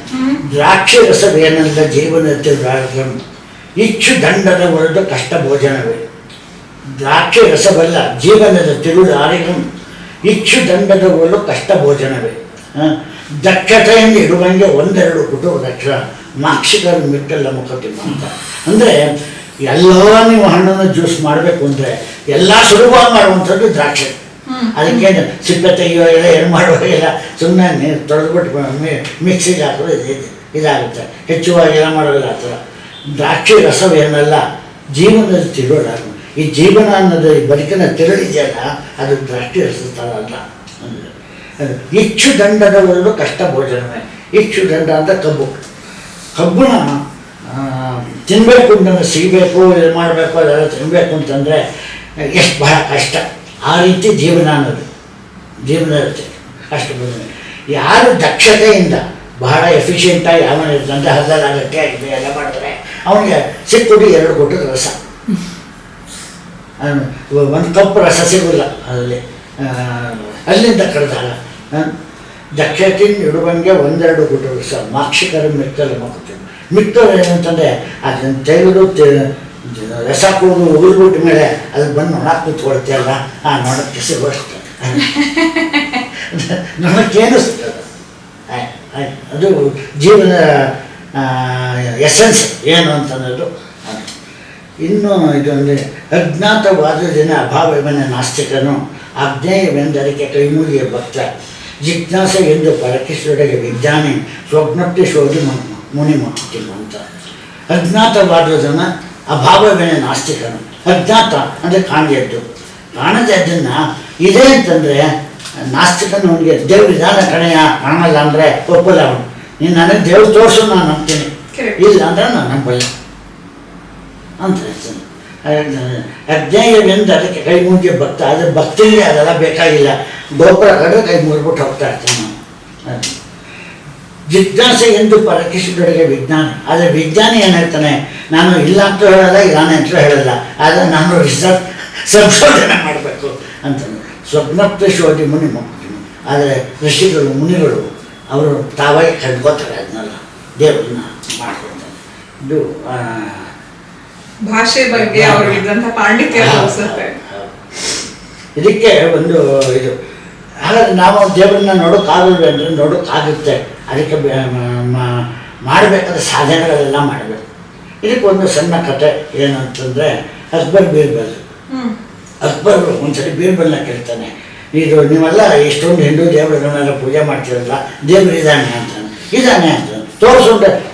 ದ್ರಾಕ್ಷಿ ರಸವೇನಲ್ಲ ಜೀವನಕ್ಕೆ ಇಚ್ಚು ದಂಡದ ಹೊರದು ಕಷ್ಟ ಭೋಜನವೇ. ದ್ರಾಕ್ಷಿ ರಸವಲ್ಲ ಜೀವನದ ತಿರುಳಾರಿಗಂ ಇಚ್ಚು ದಂಡದ ಹೊರಲು ಕಷ್ಟ ಭೋಜನವೇ. ದಕ್ಷತೆಯಿಂದ ಇಡುವಂಗೆ 1-2 ಕುಟುಂಬದ ಅಕ್ಷರ ಮಾಕ್ಷಿಕರು ಮಿಟ್ಟಲ್ಲ ಮುಖತಿಮ್ಮ ಅಂತ. ಅಂದರೆ ಎಲ್ಲ ನೀವು ಹಣ್ಣನ್ನು ಜ್ಯೂಸ್ ಮಾಡಬೇಕು ಅಂದರೆ ಎಲ್ಲ ಸುಲಭವಾಗಿ ಮಾಡುವಂಥದ್ದು ದ್ರಾಕ್ಷಿ. ಅದಕ್ಕೇನು ಸಿಪ್ಪೆ ತೆಗೆಯೋ ಇಲ್ಲ ಏನು ಮಾಡುವ ಇಲ್ಲ, ಸುಮ್ಮನೆ ನೀರು ತೊಳೆದ್ಬಿಟ್ಟು ಮಿಕ್ಸಿಗೆ ಹಾಕೋದು ಇದಾಗುತ್ತೆ. ಹೆಚ್ಚುವಾಗಿ ಮಾಡೋದಿಲ್ಲ ಆ ಥರ. ದ್ರಾಕ್ಷಿ ರಸವೇನಲ್ಲ ಜೀವನದ ತಿರುಳಾಗ. ಈ ಜೀವನ ಅನ್ನೋದು ಈ ಬದುಕಿನ ತಿರುಳಿದೆಯಲ್ಲ ಅದು ದ್ರಾಕ್ಷಿ ರಸದ ಥರ ಅಲ್ಲ. ಇಚ್ಚು ದಂಡದ ಒಂದು ಕಷ್ಟ ಭೋಜನವೇ. ಇಚ್ಚು ದಂಡ ಅಂತ ಕಬ್ಬುನ ತಿನ್ನಬೇಕು ಅಂತಂದ್ರೆ ಸಿಗಬೇಕು, ಇದು ಮಾಡಬೇಕು, ಅದೆಲ್ಲ ತಿನ್ನಬೇಕು ಅಂತಂದರೆ ಎಷ್ಟು ಬಹಳ ಕಷ್ಟ. ಆ ರೀತಿ ಜೀವನ ಅನ್ನೋದು ಜೀವನ ಇರುತ್ತೆ ಅಷ್ಟು ಬಂದರೆ. ಯಾರು ದಕ್ಷತೆಯಿಂದ ಬಹಳ ಎಫಿಷಿಯೆಂಟಾಗಿ ಅವನ ಇರ್ತಂತೆ ಹಲ್ಲೆಲ್ಲ ಗಟ್ಟಿ ಆಗಿದೆ ಎಲ್ಲ ಮಾಡಿದ್ರೆ ಅವನಿಗೆ ಸಿಕ್ಕುಡಿ 2 ಕೊಟ್ಟು ರಸ, 1 ಕಪ್ ರಸ ಸಿಗೋಲ್ಲ ಅದರಲ್ಲಿ. ಅಲ್ಲಿಂದ ಕರೆದಾಗ ದಕ್ಷತೆಯಿಂದ ಇಡುವಂಗೆ 1-2 ಕೊಟ್ಟು ರಸ ಮಾಕ್ಷಿಕರ ಮಿಕ್ಕಲು ಮಕ್ಕಳು. ಮಿಕ್ಕರು ಏನಂತಂದರೆ ಅದನ್ನು ತೆಗೆದು ರಸ ಕೂದು ಉಗುಳ್ಬಿಟ್ಟ ಮೇಲೆ ಅದು ಬಂದು ನೊಣಕ್ಕೆ ಕೂತ್ಕೊಳ್ತೆ ಅಲ್ಲ, ಆ ನೊಣಕ್ಕೆ ಸಿಗೋಷ್ಟು ನೊಣಕ್ಕೇನು ಸಿಗ್ತದೆ. ಅದು ಜೀವನದ ಎಸೆನ್ಸ್ ಏನು ಅಂತನ್ನೋದು. ಇನ್ನು ಇದೊಂದು ಅಜ್ಞಾತವಾದುದಿನ ಅಭಾವವನ ನಾಸ್ತಿಕನು ಅಜ್ಞೇಯವೆಂದರಿಕೆ ಕೈಮೂಲಿಯ ಭಕ್ತ ಜಿಜ್ಞಾಸೆ ಎಂದು ಪರಕಿಸುವಡೆಗೆ ವಿಜ್ಞಾನಿ ಸ್ವಪ್ನಪ್ತಿ ಶೋಧಿ ಮುನಿ ಮುಕ್ತಿಮ ಅಂತ. ಅಜ್ಞಾತವಾದುದನ್ನ ಅಭಾವವೇ ನಾಸ್ತಿಕನು. ಅಜ್ಞಾತ ಅಂದರೆ ಕಾಣದದ್ದು. ಕಾಣದದ್ದನ್ನು ಇದೆ ಅಂತಂದರೆ ನಾಸ್ತಿಕನು ಅವನಿಗೆ ದೇವ್ರ ವಿಧಾನ ಕಣೆಯ ಕಾಣಲ್ಲ ಅಂದರೆ ಒಪ್ಪಲ್ಲ ಅವನು. ನೀನು ನನಗೆ ದೇವ್ರು ತೋರಿಸು ನಾನು ನಂಬ್ತೀನಿ, ಇಲ್ಲ ಅಂದರೆ ನಾನು ನಂಬಲ್ಲ ಅಂತ ಹೇಳ್ತಾನೆ. ಅಜ್ಞೇಯವೆಂದು ಅದಕ್ಕೆ ಕೈ ಮುಗಿಯ ಭಕ್ತ. ಆದರೆ ಭಕ್ತಿಗೆ ಅದೆಲ್ಲ ಬೇಕಾಗಿಲ್ಲ. ಗೋಪುರ ಕಡೆ ಕೈ ಮುಗಿಬಿಟ್ಟು ಹೋಗ್ತಾ ಇರ್ತಾನೆ ನಾನು. ಜಿಜ್ಞಾಸೆ ಎಂದು ಪರೀಕ್ಷಿಸಿದೊಳಗೆ ವಿಜ್ಞಾನಿ. ಆದರೆ ವಿಜ್ಞಾನಿ ಏನು ಹೇಳ್ತಾನೆ, ನಾನು ಇಲ್ಲ ಅಂತ ಹೇಳಲ್ಲ, ಇರಾನೆ ಅಂತ ಹೇಳಲ್ಲ, ಆದರೆ ನಾನು ಸಂಶೋಧನೆ ಮಾಡಬೇಕು ಅಂತಂದು. ಸ್ವಪ್ನಪ್ತ ಶೋಧಿ ಮುನಿ ಮುಕ್ತಿನಿ. ಆದರೆ ಋಷಿಗಳು ಮುನಿಗಳು ಅವರು ತಾವಾಗಿ ಕಂಡ್ಕೋತಾರೆ ಅದನ್ನೆಲ್ಲ, ದೇವರನ್ನ ಮಾಡ್ಕೊಳ್ತಾರೆ. ಇದು ಭಾಷೆ ಬಗ್ಗೆ ಅವ್ರಿಗಿದ್ದಂಥ ಪಾಂಡಿತ್ಯ ತೋರಿಸುತ್ತೆ. ಇದಕ್ಕೆ ಒಂದು ಇದು. ಹಾಗಾದ್ರೆ ನಾವು ದೇವರನ್ನ ನೋಡೋಕ್ಕಾಗಲ್ವೇ ಅಂದರೆ ನೋಡೋಕ್ಕಾಗುತ್ತೆ. ಅದಕ್ಕೆ ಮಾಡಬೇಕಾದ ಸಾಧನೆಗಳೆಲ್ಲ ಮಾಡಬೇಕು. ಇದಕ್ಕೆ ಒಂದು ಸಣ್ಣ ಕತೆ ಏನು ಅಂತಂದರೆ, ಅಕ್ಬರ್ ಬೀರ್ಬಲ್. ಅಕ್ಬರ್ ಒಂದ್ಸರಿ ಬೀರ್ಬಲ್ನ ಕೇಳ್ತಾನೆ, ಇದು ನೀವೆಲ್ಲ ಎಷ್ಟೊಂದು ಹಿಂದೂ ದೇವರುಗಳನ್ನೆಲ್ಲ ಪೂಜೆ ಮಾಡ್ತೀರಲ್ಲ, ದೇವರು ಇದ್ದಾನೆ ಅಂತಾನೆ. ಇದ್ದಾನೆ ಅಂತ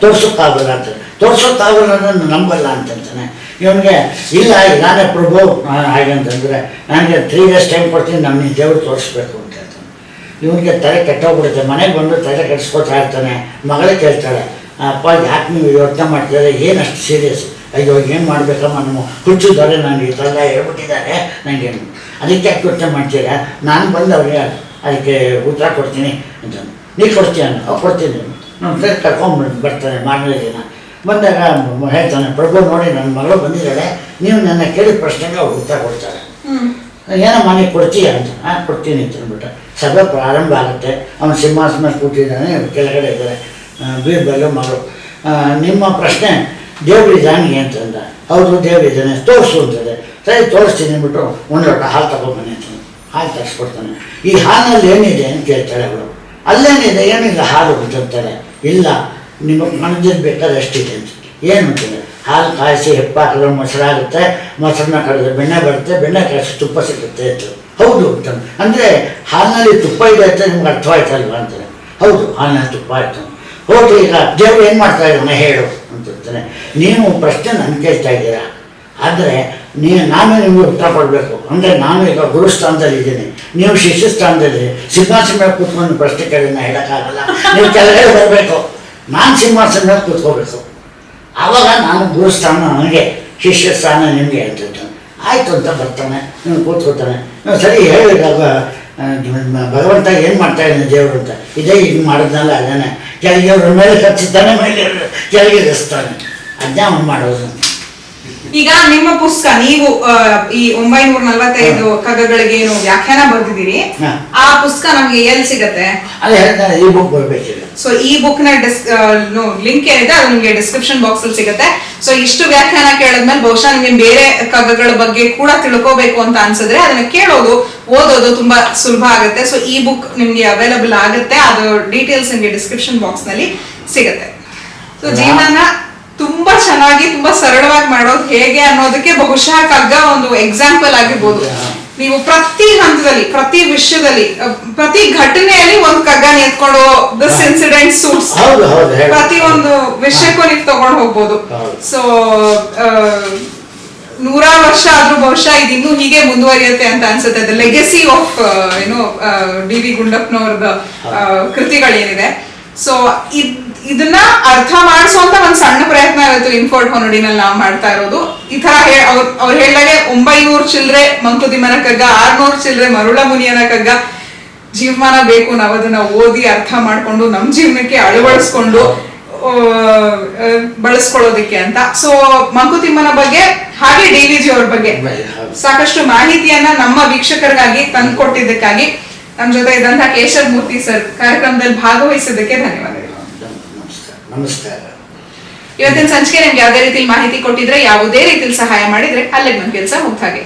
ತೋರ್ಸೋಕ್ಕಾಗಲ್ಲ ಅಂತಾನೆ. ತೋರ್ಸೋಕ್ಕಾಗಲ್ಲ ನಾನು ನಂಬಲ್ಲ ಅಂತಂತಾನೆ. ಇವನಿಗೆ ಇಲ್ಲ ನಾನೇ ಪ್ರಭು ಹಾಗಂತಂದರೆ ನನಗೆ 3 days ಟೈಮ್ ಕೊಡ್ತೀನಿ, ನಮ್ಮ ನೀನು ದೇವರು ತೋರಿಸ್ಬೇಕು ಅಂತ ಹೇಳ್ತಾನೆ. ಇವನಿಗೆ ತಲೆ ಕೆಟ್ಟೋಗ್ಬಿಡುತ್ತೆ. ಮನೆಗೆ ಬಂದು ತಲೆ ಕೆಡಿಸ್ಕೊತಾ ಇರ್ತಾನೆ. ಮಗಳೇ ಕೇಳ್ತಾಳೆ, ಅಪ್ಪ ಯಾಕೆ ನೀವು ಯೋಚನೆ ಮಾಡ್ತಿದ್ದಾರೆ, ಏನಷ್ಟು ಸೀರಿಯಸ್, ಅಯ್ಯೋ ಏನು ಮಾಡಬೇಕಮ್ಮ, ನಮ್ಮ ಹುಚ್ಚಿದ್ದಾರೆ, ನನಗೆ ಈ ಥರ ಹೇಳ್ಬಿಟ್ಟಿದ್ದಾರೆ, ನನಗೆ ಅದಕ್ಕೆ ಯಾಕೆ ಯೋಚನೆ ಮಾಡ್ತೀರಾ, ನಾನು ಬಂದು ಅವ್ರಿಗೆ ಅದಕ್ಕೆ ಉತ್ತರ ಕೊಡ್ತೀನಿ ಅಂತ. ನೀನು ಕೊಡ್ತೀಯ? ಕೊಡ್ತೀನಿ. ನಮ್ಮ ಫ್ರೆಂಡ್ ಕರ್ಕೊಂಡ್ಬಿಟ್ಟು ಬರ್ತಾನೆ. ಮಾರನೇ ದಿನ ಬಂದಾಗ ಹೇಳ್ತಾನೆ, ಪ್ರಭು ನೋಡಿ ನನ್ನ ಮಗಳು ಬಂದಿದ್ದಾಳೆ, ನೀವು ನನ್ನ ಕೇಳಿದ ಪ್ರಶ್ನೆಗೆ ಅವ್ರು ಉತ್ತರ ಕೊಡ್ತಾರೆ. ಏನಮ್ಮ ನೀನು ಕೊಡ್ತೀಯ ಅಂತ. ಕೊಡ್ತೀನಿ ಅಂತ ಅಂದ್ಬಿಟ್ಟು ಸಭೆ ಪ್ರಾರಂಭ ಆಗುತ್ತೆ. ಅವನು ಸಿಂಹಾಸನ ಕೂತಿದ್ದಾನೆ, ಕೆಳಗಡೆ ಇದ್ದಾರೆ ಬೀರ್ಬಲ್ ಮಗಳು. ನಿಮ್ಮ ಪ್ರಶ್ನೆ ದೇವರಿದ್ದಾನೆ ಅಂತಂದ. ಹೌದು ದೇವರಿದ್ದಾನೆ, ತೋರಿಸು ಅಂತದೆ. ಸರಿ ತೋರಿಸ್ತೀನಿ ಅಂದ್ಬಿಟ್ಟು 1 ಲೋಟ ಹಾಲು ತಗೊಬನ್ನಿ ಅಂತ. ಹಾಲು ತರಿಸ್ಕೊಡ್ತಾನೆ. ಈ ಹಾಲಿನಲ್ಲಿ ಏನಿದೆ ಅಂತ ಕೇಳ್ತಾಳೆ ಅವಳು. ಅಲ್ಲೇನಿದೆ, ಏನಿಲ್ಲ ಹಾಲು ಅಂತಂತಾಳೆ. ಇಲ್ಲ ನಿಮಗೆ ಮನದಲ್ಲಿ ಬೇಕಾದ್ರೆ ಎಷ್ಟಿದೆ ಅಂತ. ಏನು ಅಂತಾನೆ, ಹಾಲು ಕಾಯಿಸಿ ಹೆಪ್ಪಾಕಿದ್ರೆ ಮೊಸರಾಗುತ್ತೆ, ಮೊಸರನ್ನ ಕಡಿದ್ರೆ ಬೆಣ್ಣೆ ಬರುತ್ತೆ, ಬೆಣ್ಣೆ ಕಾಯಿಸಿ ತುಪ್ಪ ಸಿಗುತ್ತೆ ಅಂತ. ಹೌದು ಅಂತ. ಅಂದರೆ ಹಾಲಿನಲ್ಲಿ ತುಪ್ಪ ಇದೆ ಅಂತ ನಿಮ್ಗೆ ಅರ್ಥವಾಯ್ತಲ್ವ ಅಂತಾನೆ. ಹೌದು ಹಾಲಿನಲ್ಲಿ ತುಪ್ಪ ಆಯಿತು. ಹೋಗಿ ಈಗ ದೇವರು ಏನು ಮಾಡ್ತಾ ಇದ್ದಾನೆ ಹೇಳು ಅಂತಿರ್ತಾನೆ. ನೀವು ಪ್ರಶ್ನೆ ನನ್ನ ಕೇಳ್ತಾ ಇದ್ದೀರಾ, ಆದರೆ ನಾನೇ ನಿಮಗೆ ಉತ್ತರ ಕೊಡಬೇಕು. ಅಂದರೆ ನಾನು ಈಗ ಗುರುಸ್ಥಾನದಲ್ಲಿ ಇದ್ದೀನಿ, ನೀವು ಶಿಷ್ಯ ಸ್ಥಾನದಲ್ಲಿ ಸಿಂಹಾಸನ ಮೇಲೆ ಕೂತ್ಕೊಂಡು ಪ್ರಶ್ನೆ ಕೇಳಿನ ಹೇಳೋಕ್ಕಾಗಲ್ಲ. ನೀವು ಕೆಳಗಡೆ ಬರಬೇಕು, ನಾನು ಸಿಂಹಾಸನ ಮೇಲೆ ಕೂತ್ಕೋಬೇಕು. ಆವಾಗ ನಾನು ಗುರುಸ್ಥಾನ ನನಗೆ, ಶಿಷ್ಯ ಸ್ಥಾನ ನಿಮಗೆ ಅಂತ ಆಯಿತು ಅಂತ ಬರ್ತಾನೆ, ನೀವು ಕೂತ್ಕೋತಾನೆ. ಸರಿ ಹೇಳಿದಾಗ ಭಗವಂತ ಏನು ಮಾಡ್ತಾ ಇದ್ದಾನೆ ದೇವರು ಅಂತ, ಇದೇ ಈಗ ಮಾಡಿದ್ನಲ್ಲ ಅದೇನೆ, ಕೆಳಗೆ ಅವ್ರ ಮೇಲೆ ಕಚ್ಚಿದ್ದಾನೆ, ಮೇಲೆ ಕೆಳಗೆ ಇಳಿಸ್ತಾನೆ, ಅದನ್ನೇ ಅವ್ನು ಮಾಡೋದು. ಈಗ ನಿಮ್ಮ ಪುಸ್ತಕ ನೀವು ಈ 945 ಕಗ್ಗಗಳಿಗೆ ಏನು ವ್ಯಾಖ್ಯಾನ ಬರ್ದಿದ್ದೀರಿ, ಆ ಪುಸ್ತಕ ನಮ್ಗೆ ಎಲ್ಲಿ ಸಿಗತ್ತೆ? ಅದೇ ಹೇಳ್ತಾರೆ, ಈ ಬುಕ್ ಬರ್ಬೇಕಿದೆ. ಸೊ ಈ ಬುಕ್ ನ ಲಿಂಕ್ ಏನಿದೆ ಅದು ನಿಮ್ಗೆ ಡಿಸ್ಕ್ರಿಪ್ಷನ್ ಬಾಕ್ಸ್ ಅಲ್ಲಿ ಸಿಗುತ್ತೆ. ಸೊ ಇಷ್ಟು ವ್ಯಾಖ್ಯಾನ ಕೇಳಿದ್ಮೇಲೆ ಬಹುಶಃ ನಿಮ್ಗೆ ಬೇರೆ ಕಗ್ಗಗಳ ಬಗ್ಗೆ ಕೂಡ ತಿಳ್ಕೋಬೇಕು ಅಂತ ಅನ್ಸಿದ್ರೆ ಅದನ್ನ ಕೇಳೋದು, ಓದೋದು ತುಂಬಾ ಸುಲಭ ಆಗುತ್ತೆ. ಸೊ ಈ ಬುಕ್ ನಿಮ್ಗೆ ಅವೈಲಬಲ್ ಆಗುತ್ತೆ, ಅದು ಡೀಟೇಲ್ಸ್ ನಿಮ್ಗೆ ಡಿಸ್ಕ್ರಿಪ್ಷನ್ ಬಾಕ್ಸ್ ನಲ್ಲಿ ಸಿಗುತ್ತೆ. ಸೊ ಜೀವನ ತುಂಬಾ ಚೆನ್ನಾಗಿ, ತುಂಬಾ ಸರಳವಾಗಿ ಮಾಡೋದು ಹೇಗೆ ಅನ್ನೋದಕ್ಕೆ ಬಹುಶಃ ಕಗ್ಗ ಒಂದು ಎಕ್ಸಾಂಪಲ್ ಆಗಿರ್ಬೋದು. ನೀವು ಪ್ರತಿ ಹಂತದಲ್ಲಿ, ಪ್ರತಿ ವಿಷಯದಲ್ಲಿ, ಪ್ರತಿ ಘಟನೆಯಲ್ಲಿ ಒಂದು ಕಗ್ಗ ಎತ್ಕೊಂಡು ದಿಸ್ ಇನ್ಸಿಡೆಂಟ್ ಸೂಟ್ಸ್, ಪ್ರತಿ ಒಂದು ವಿಷಯಕ್ಕೂ ನೀವು ತಗೊಂಡು ಹೋಗ್ಬೋದು. ಸೊ 100 ವರ್ಷ ಆದ್ರೂ ಬಹುಶಃ ಇದು ಇನ್ನೂ ಹೀಗೆ ಮುಂದುವರಿಯುತ್ತೆ ಅಂತ ಅನ್ಸುತ್ತೆ. The legacy of D V ಗುಂಡಪ್ಪನವ್ರದ ಕೃತಿಗಳೇನಿದೆ. ಸೊ ಇದನ್ನ ಅರ್ಥ ಮಾಡಿಸುವಂತ ಒಂದ್ ಸಣ್ಣ ಪ್ರಯತ್ನ ಇವತ್ತು ಇನ್ಫೋರ್ಟ್ ಹೊನ್ನಡಿನಲ್ಲಿ ನಾವು ಮಾಡ್ತಾ ಇರೋದು. ಈ ತರ ಅವ್ರು ಹೇಳಿದಾಗೆ 900 ಚಿಲ್ಲರೆ ಮಂಕುತಿಮ್ಮನ ಕಗ್ಗ, 600 ಚಿಲ್ಲರೆ ಮರುಳ ಮುನಿಯನ ಕಗ್ಗ, ಜೀವಮಾನ ಬೇಕು ನಾವು ಅದನ್ನ ಓದಿ ಅರ್ಥ ಮಾಡ್ಕೊಂಡು ನಮ್ಮ ಜೀವನಕ್ಕೆ ಅಳವಡಿಸ್ಕೊಂಡು ಬಳಸ್ಕೊಳ್ಳೋದಿಕ್ಕೆ ಅಂತ. ಸೊ ಮಂಕುತಿಮ್ಮನ ಬಗ್ಗೆ ಹಾಗೆ DVG ಅವ್ರ ಬಗ್ಗೆ ಸಾಕಷ್ಟು ಮಾಹಿತಿಯನ್ನ ನಮ್ಮ ವೀಕ್ಷಕರಿಗಾಗಿ ತಂದುಕೊಟ್ಟಿದ್ದಕ್ಕಾಗಿ ನಮ್ಮ ಜೊತೆ ಇದ್ದಂತಹ ಕೇಶವ್ ಮೂರ್ತಿ ಸರ್ ಕಾರ್ಯಕ್ರಮದಲ್ಲಿ ಭಾಗವಹಿಸಿದ್ದಕ್ಕೆ ಧನ್ಯವಾದಗಳು. ನಮಸ್ಕಾರ. ಇವತ್ತಿನ ಸಂಚಿಕೆ ನಿಮ್ಗೆ ಯಾವುದೇ ರೀತಿಯಲ್ಲಿ ಮಾಹಿತಿ ಕೊಟ್ಟಿದ್ರೆ, ಯಾವುದೇ ರೀತಿಯಲ್ಲಿ ಸಹಾಯ ಮಾಡಿದ್ರೆ ಅಲ್ಲಿಗೆ ನಮ್ಮ ಕೆಲಸ ಮುಗ್ದಾಗೆ.